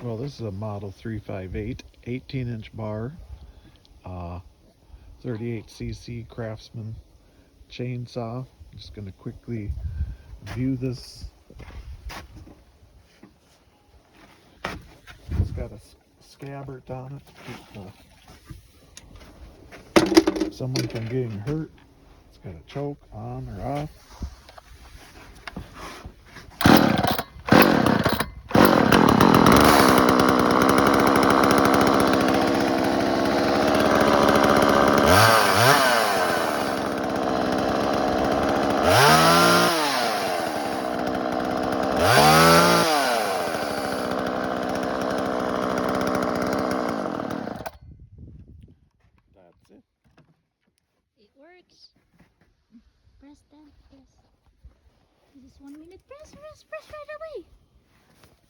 Well, this is a Model 358 18-inch bar, 38cc Craftsman chainsaw. I'm just going to quickly view this. It's got a scabbard on it to keep someone from getting hurt. It's got a choke on or off.